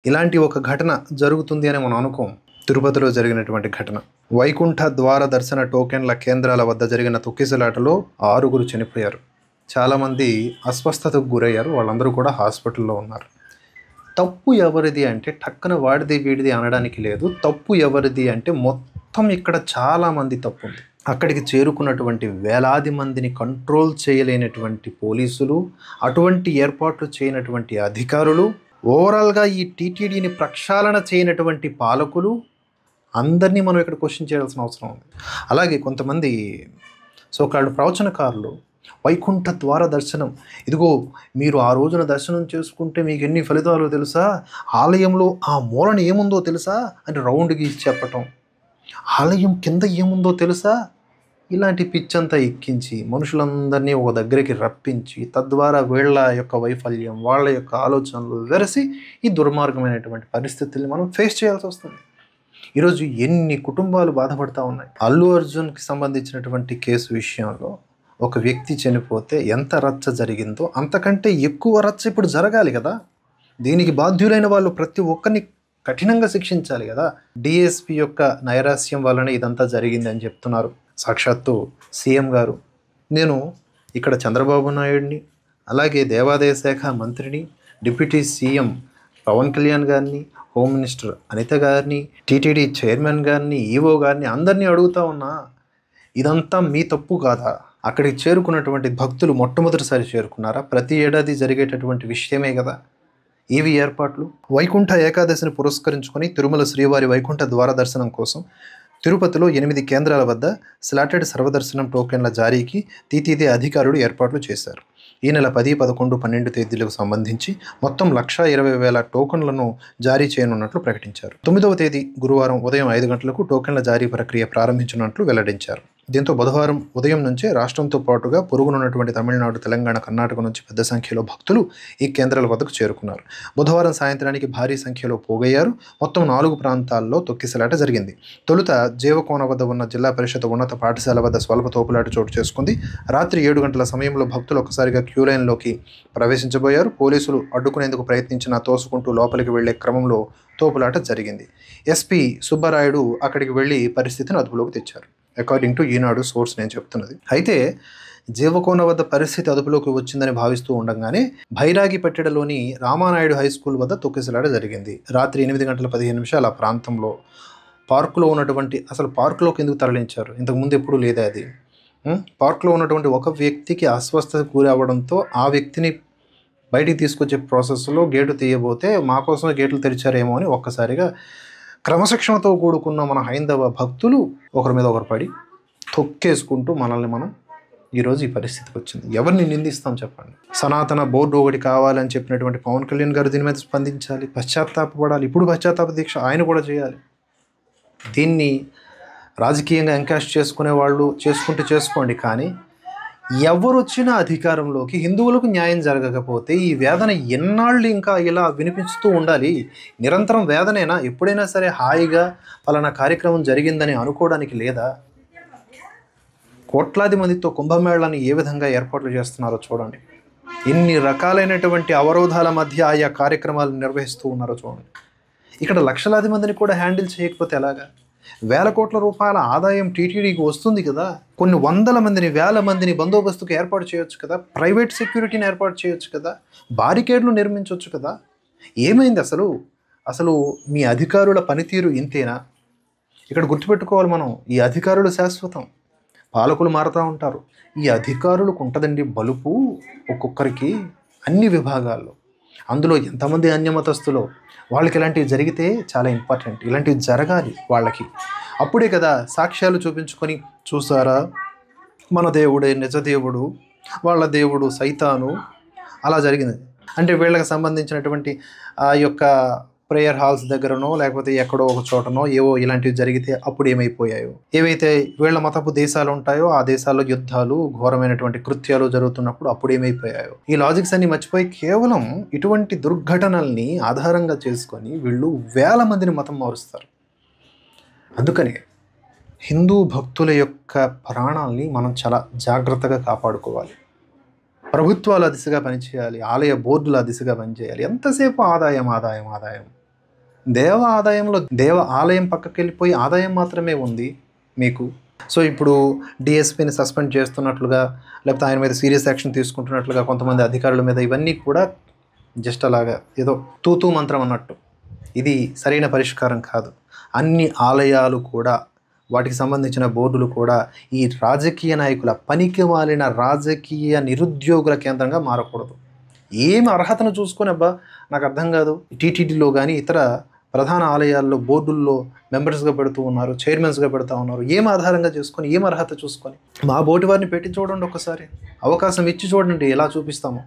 ఇలాంటి ఒక ఘటన జరుగుతుంది అని మనం అనుకోం. తిరుపతిలో జరిగినటువంటి ఘటన. వైకుంఠ ద్వార దర్శన టోకెన్ల కేంద్రాల వద్ద జరిగిన తొక్కిసలాటలో 6 చనిపోయారు. చాలామంది అస్వస్థతకు గురయ్యారు. వాళ్ళందరూ కూడా హాస్పిటల్లో ఉన్నారు. తప్పు ఎవరిది అంటే టక్కన వాడిది వీడిది అనడానికి లేదు. తప్పు ఎవరిది అంటే మొత్తం ఇక్కడ చాలామంది తప్పు ఉంది. అక్కడికి చేరుకున్నటువంటి వేలాది మందిని కంట్రోల్ చేయలేనటువంటి పోలీసులు, అటువంటి ఏర్పాట్లు చేయనటువంటి అధికారులు, ఓవరాల్గా ఈ టీటీడీని ప్రక్షాళన చేయనటువంటి పాలకులు, అందరినీ మనం ఇక్కడ క్వశ్చన్ చేయాల్సిన అవసరం ఉంది. అలాగే కొంతమంది సోకాల్డ్ ప్రవచనకారులు వైకుంఠ ద్వార దర్శనం, ఇదిగో మీరు ఆ రోజున దర్శనం చేసుకుంటే మీకు ఎన్ని ఫలితాలు తెలుసా, ఆలయంలో ఆ మూలన ఏముందో తెలుసా అని రౌండ్ గీసి చెప్పటం, ఆలయం కింద ఏముందో తెలుసా, ఇలాంటి పిచ్చంతా ఎక్కించి మనుషులందరినీ ఒక దగ్గరికి రప్పించి తద్వారా వీళ్ళ యొక్క వైఫల్యం, వాళ్ళ యొక్క ఆలోచనలు వెరసి ఈ దుర్మార్గమైనటువంటి పరిస్థితుల్ని మనం ఫేస్ చేయాల్సి వస్తుంది. ఈరోజు ఎన్ని కుటుంబాలు బాధపడతా ఉన్నాయి. అల్లు అర్జున్కి సంబంధించినటువంటి కేసు విషయంలో ఒక వ్యక్తి చనిపోతే ఎంత రచ్చ జరిగిందో అంతకంటే ఎక్కువ రచ్చ ఇప్పుడు జరగాలి కదా. దీనికి బాధ్యులైన వాళ్ళు ప్రతి ఒక్కరిని కఠినంగా శిక్షించాలి కదా. డిఎస్పి యొక్క నైరాస్యం వల్లనే ఇదంతా జరిగిందని చెప్తున్నారు సాక్షాత్తు సీఎం గారు. నేను ఇక్కడ చంద్రబాబు నాయుడిని, అలాగే దేవాదాయ శాఖ మంత్రిని, డిప్యూటీ సీఎం పవన్ కళ్యాణ్ గారిని, హోమ్ మినిస్టర్ అనిత గారిని, టీటీడీ చైర్మన్ గారిని, ఈవో గారిని అందరినీ అడుగుతా ఉన్నా, ఇదంతా మీ తప్పు కాదా? అక్కడికి చేరుకున్నటువంటి భక్తులు మొట్టమొదటిసారి చేరుకున్నారా? ప్రతి ఏడాది జరిగేటటువంటి విషయమే కదా ఇవి ఏర్పాట్లు. వైకుంఠ ఏకాదశిని పురస్కరించుకొని తిరుమల శ్రీవారి వైకుంఠ ద్వార దర్శనం కోసం తిరుపతిలో 8 కేంద్రాల వద్ద స్లాటెడ్ సర్వదర్శనం టోకెన్ల జారీకి టీటీడీ అధికారులు ఏర్పాట్లు చేశారు. ఈ నెల 10, 11, 12 తేదీలకు సంబంధించి మొత్తం 1,20,000 టోకెన్లను జారీ చేయనున్నట్లు ప్రకటించారు. 9వ తేదీ గురువారం ఉదయం 5 గంటలకు టోకెన్ల జారీ ప్రక్రియ ప్రారంభించనున్నట్లు వెల్లడించారు. దీంతో బుధవారం ఉదయం నుంచే రాష్ట్రంతో పాటుగా పొరుగునున్నటువంటి తమిళనాడు, తెలంగాణ, కర్ణాటక నుంచి పెద్ద సంఖ్యలో భక్తులు ఈ కేంద్రాల వద్దకు చేరుకున్నారు. బుధవారం సాయంత్రానికి భారీ సంఖ్యలో పోగయ్యారు. మొత్తం 4 ప్రాంతాల్లో తొక్కిసలాట జరిగింది. తొలుత జీవకోన వద్ద ఉన్న జిల్లా పరిషత్ ఉన్నత పాఠశాల వద్ద స్వల్ప తోపులాట చోటు చేసుకుంది. రాత్రి 7 గంటల సమయంలో భక్తులు ఒక్కసారిగా క్యూ లైన్లోకి ప్రవేశించబోయారు. పోలీసులు అడ్డుకునేందుకు ప్రయత్నించినా తోసుకుంటూ లోపలికి వెళ్లే క్రమంలో తోపులాట జరిగింది. ఎస్పీ సుబ్బరాయుడు అక్కడికి వెళ్లి పరిస్థితిని అదుపులోకి తెచ్చారు. అకార్డింగ్ టు ఈనాడు సోర్స్ నేను చెప్తున్నది. అయితే జీవకోన వద్ద పరిస్థితి అదుపులోకి వచ్చిందని భావిస్తూ ఉండగానే భైరాగిపట్టెడలోని రామానాయుడు హై స్కూల్ వద్ద తొక్కిసలాట జరిగింది. రాత్రి 8 గంటల 15 నిమిషాల ఆ ప్రాంతంలో పార్కులో ఉన్నటువంటి, అసలు పార్కులోకి ఎందుకు తరలించారు? ఇంతకుముందు ఎప్పుడూ లేదా అది? పార్కులో ఉన్నటువంటి ఒక వ్యక్తికి అస్వస్థత గురవడంతో ఆ వ్యక్తిని బయటికి తీసుకొచ్చే ప్రాసెస్లో గేటు తీయబోతే మా కోసమే గేట్లు తెరిచారేమో అని ఒక్కసారిగా క్రమశిక్షణతో కూడుకున్న మన హైందవ భక్తులు ఒకరి మీద ఒకరు పడి తొక్కేసుకుంటూ మనల్ని మనం ఈరోజు ఈ పరిస్థితికి వచ్చింది. ఎవరిని నిందిస్తాం చెప్పండి? సనాతన బోర్డు ఒకటి కావాలని చెప్పినటువంటి పవన్ కళ్యాణ్ గారు దీని మీద స్పందించాలి, పశ్చాత్తాపడాలి. ఇప్పుడు పశ్చాత్తాప దీక్ష ఆయన కూడా చేయాలి. దీన్ని రాజకీయంగా ఎంకాష్ చేసుకునే వాళ్ళు చేసుకుంటూ చేసుకోండి, కానీ ఎవరు వచ్చినా అధికారంలోకి హిందువులకు న్యాయం జరగకపోతే ఈ వేదన ఎన్నాళ్ళు ఇంకా ఇలా వినిపిస్తూ ఉండాలి? నిరంతరం వేదనేనా? ఎప్పుడైనా సరే హాయిగా పలానా కార్యక్రమం జరిగిందని అనుకోవడానికి లేదా? కోట్లాది మందితో కుంభమేళాన్ని ఏ విధంగా ఏర్పాట్లు చేస్తున్నారో చూడండి. ఎన్ని రకాలైనటువంటి అవరోధాల మధ్య ఆయా కార్యక్రమాలు నిర్వహిస్తూ ఉన్నారో చూడండి. ఇక్కడ లక్షలాది మందిని కూడా హ్యాండిల్ చేయకపోతే ఎలాగా? వేల కోట్ల రూపాయల ఆదాయం టీటీడీకి వస్తుంది కదా. కొన్ని వందల మందిని, వేల మందిని బందోబస్తుకు ఏర్పాటు చేయొచ్చు కదా. ప్రైవేట్ సెక్యూరిటీని ఏర్పాటు చేయొచ్చు కదా. బారికేడ్లు నిర్మించవచ్చు కదా. ఏమైంది అసలు మీ అధికారుల పనితీరు ఇంతేనా? ఇక్కడ గుర్తుపెట్టుకోవాలి మనం, ఈ అధికారులు శాశ్వతం, పాలకులు మారుతూ ఉంటారు. ఈ అధికారులకు ఉంటుందండి బలుపు ఒక్కొక్కరికి అన్ని విభాగాల్లో. అందులో ఎంతమంది అన్యమతస్తులో వాళ్ళకి ఇలాంటివి జరిగితే చాలా ఇంపార్టెంట్. ఇలాంటివి జరగాలి వాళ్ళకి. అప్పుడే కదా సాక్ష్యాలు చూపించుకొని, చూసారా మన దేవుడే నిజదేవుడు, వాళ్ళ దేవుడు సైతాను, అలా జరిగింది అంటే వీళ్ళకి సంబంధించినటువంటి ఆ యొక్క ప్రేయర్ హాల్స్ దగ్గరనో లేకపోతే ఎక్కడో ఒక చోటనో ఏవో ఇలాంటివి జరిగితే అప్పుడు ఏమైపోయాయో, ఏవైతే వీళ్ళ మతపు దేశాలు ఉంటాయో ఆ దేశాల్లో యుద్ధాలు, ఘోరమైనటువంటి కృత్యాలు జరుగుతున్నప్పుడు అప్పుడు ఏమైపోయాయో, ఈ లాజిక్స్ అన్ని మర్చిపోయి కేవలం ఇటువంటి దుర్ఘటనల్ని ఆధారంగా చేసుకొని వీళ్ళు వేల మందిని మతం మారుస్తారు. అందుకని హిందూ భక్తుల యొక్క ప్రాణాలని మనం చాలా జాగ్రత్తగా కాపాడుకోవాలి. ప్రభుత్వాలు ఆ దిశగా పనిచేయాలి, ఆలయ బోర్డులు ఆ దిశగా పనిచేయాలి. ఎంతసేపు ఆదాయం ఆదాయం ఆదాయం. దేవ ఆదాయంలో దేవ ఆలయం పక్కకి వెళ్ళిపోయి ఆదాయం మాత్రమే ఉంది మీకు. సో ఇప్పుడు డిఎస్పీని సస్పెండ్ చేస్తున్నట్లుగా, లేకపోతే ఆయన మీద సీరియస్ యాక్షన్ తీసుకుంటున్నట్లుగా కొంతమంది అధికారుల మీద, ఇవన్నీ కూడా జస్ట్ అలాగా ఏదో తూతూ మంత్రం అన్నట్టు. ఇది సరైన పరిష్కారం కాదు. అన్ని ఆలయాలు కూడా, వాటికి సంబంధించిన బోర్డులు కూడా ఈ రాజకీయ నాయకుల పనికి మాలిన రాజకీయ నిరుద్యోగుల కేంద్రంగా మారకూడదు. ఏమి అర్హతను చూసుకొని అబ్బా నాకు అర్థం కాదు, టీటీడీలో కానీ ఇతర ప్రధాన ఆలయాల్లో బోర్డుల్లో మెంబర్స్గా పెడుతూ ఉన్నారు, చైర్మన్స్గా పెడతా ఉన్నారు. ఏం ఆధారంగా చేసుకొని, ఏం అర్హత చూసుకొని? మా బోటి వారిని పెట్టి చూడండి, ఒకసారి అవకాశం ఇచ్చి చూడండి ఎలా చూపిస్తామో.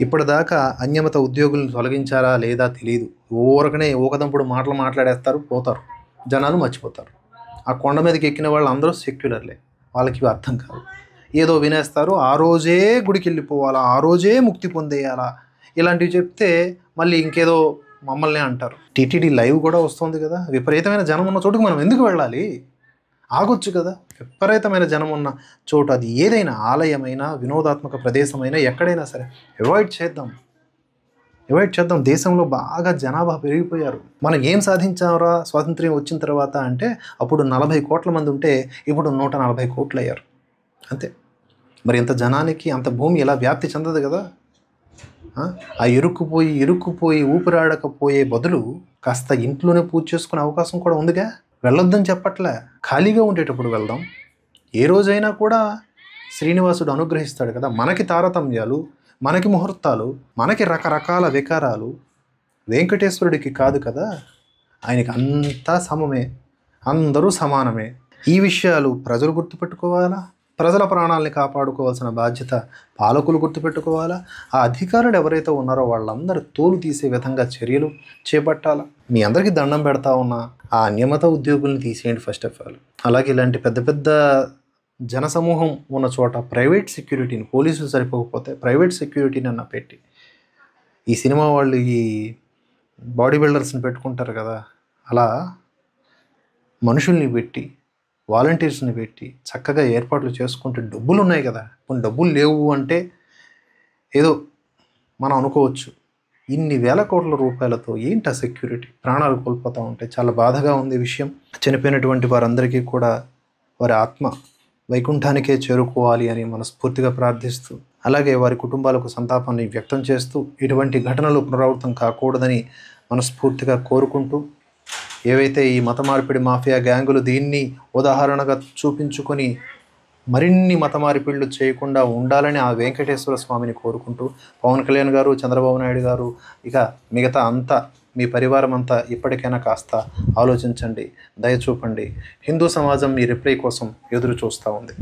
ఇప్పటిదాకా అన్యమత ఉద్యోగులను తొలగించారా లేదా తెలియదు. ఊరకనే ఊకదంపుడు మాటలు మాట్లాడేస్తారు, పోతారు, జనాలు మర్చిపోతారు. ఆ కొండ మీదకి ఎక్కిన వాళ్ళు అందరూ సెక్యులర్లే, వాళ్ళకి ఇవి అర్థం కాదు. ఏదో వినేస్తారు, ఆ రోజే గుడికి వెళ్ళిపోవాలా, ఆ రోజే ముక్తి పొందేయాలా, ఇలాంటివి చెప్తే మళ్ళీ ఇంకేదో మమ్మల్ని అంటారు. టీటీడీ లైవ్ కూడా వస్తుంది కదా, విపరీతమైన జనం ఉన్న చోటుకు మనం ఎందుకు వెళ్ళాలి? ఆగొచ్చు కదా. విపరీతమైన జనం ఉన్న చోటు అది ఏదైనా, ఆలయమైనా వినోదాత్మక ప్రదేశమైనా ఎక్కడైనా సరే అవాయిడ్ చేద్దాం. దేశంలో బాగా జనాభా పెరిగిపోయారు. మనం ఏం సాధించారా స్వాతంత్ర్యం వచ్చిన తర్వాత అంటే, అప్పుడు 40 కోట్ల మంది ఉంటే ఇప్పుడు 140 కోట్లు అయ్యారు అంతే. మరి ఇంత జనానికి అంత భూమి ఎలా వ్యాప్తి చెందదు కదా. ఆ ఇరుక్కుపోయి ఊపిరాడకపోయే బదులు కాస్త ఇంట్లోనే పూజ చేసుకునే అవకాశం కూడా ఉందిగా. వెళ్ళొద్దని చెప్పట్లే, ఖాళీగా ఉండేటప్పుడు వెళ్దాం. ఏ రోజైనా కూడా శ్రీనివాసుడు అనుగ్రహిస్తాడు కదా. మనకి తారతమ్యాలు, మనకి ముహూర్తాలు, మనకి రకరకాల వికారాలు, వెంకటేశ్వరుడికి కాదు కదా. ఆయనకి అంతా సమమే, అందరూ సమానమే. ఈ విషయాలు ప్రజలు గుర్తుపెట్టుకోవాలా. ప్రజల ప్రాణాలని కాపాడుకోవాల్సిన బాధ్యత పాలకులు గుర్తుపెట్టుకోవాలా. ఆ అధికారులు ఎవరైతే ఉన్నారో వాళ్ళందరూ తోలు తీసే విధంగా చర్యలు చేపట్టాలా. మీ అందరికీ దండం పెడతా ఉన్నా, ఆ అన్యమత ఉద్యోగుల్ని తీసేయండి ఫస్ట్ ఆఫ్ ఆల్. అలాగే ఇలాంటి పెద్ద పెద్ద జనసమూహం ఉన్న చోట ప్రైవేట్ సెక్యూరిటీని, పోలీసులు సరిపోకపోతే ప్రైవేట్ సెక్యూరిటీని అన్న పెట్టి, ఈ సినిమా వాళ్ళు ఈ బాడీ బిల్డర్స్ని పెట్టుకుంటారు కదా, అలా మనుషుల్ని పెట్టి, వాలంటీర్స్ని పెట్టి చక్కగా ఏర్పాట్లు చేసుకుంటే డబ్బులు ఉన్నాయి కదా. కొన్ని డబ్బులు లేవు అంటే ఏదో మనం అనుకోవచ్చు. ఇన్ని వేల కోట్ల రూపాయలతో ఏంటి ఆ సెక్యూరిటీ? ప్రాణాలు కోల్పోతూ ఉంటే చాలా బాధగా ఉంది విషయం. చనిపోయినటువంటి వారందరికీ కూడా వారి ఆత్మ వైకుంఠానికే చేరుకోవాలి అని మనస్ఫూర్తిగా ప్రార్థిస్తూ, అలాగే వారి కుటుంబాలకు సంతాపాన్ని వ్యక్తం చేస్తూ, ఇటువంటి ఘటనలు పునరావృతం కాకూడదని మనస్ఫూర్తిగా కోరుకుంటూ, ఏవైతే ఈ మత మార్పిడి మాఫియా గ్యాంగులు దీన్ని ఉదాహరణగా చూపించుకొని మరిన్ని మత మార్పిళ్ళు చేయకుండా ఉండాలని ఆ వెంకటేశ్వర స్వామిని కోరుకుంటూ, పవన్ కళ్యాణ్ గారు, చంద్రబాబు నాయుడు గారు, ఇక మిగతా అంతా మీ పరివారం అంతా ఇప్పటికైనా కాస్త ఆలోచించండి, దయ చూపండి. హిందూ సమాజం మీ రిప్లై కోసం ఎదురు చూస్తూ ఉంది.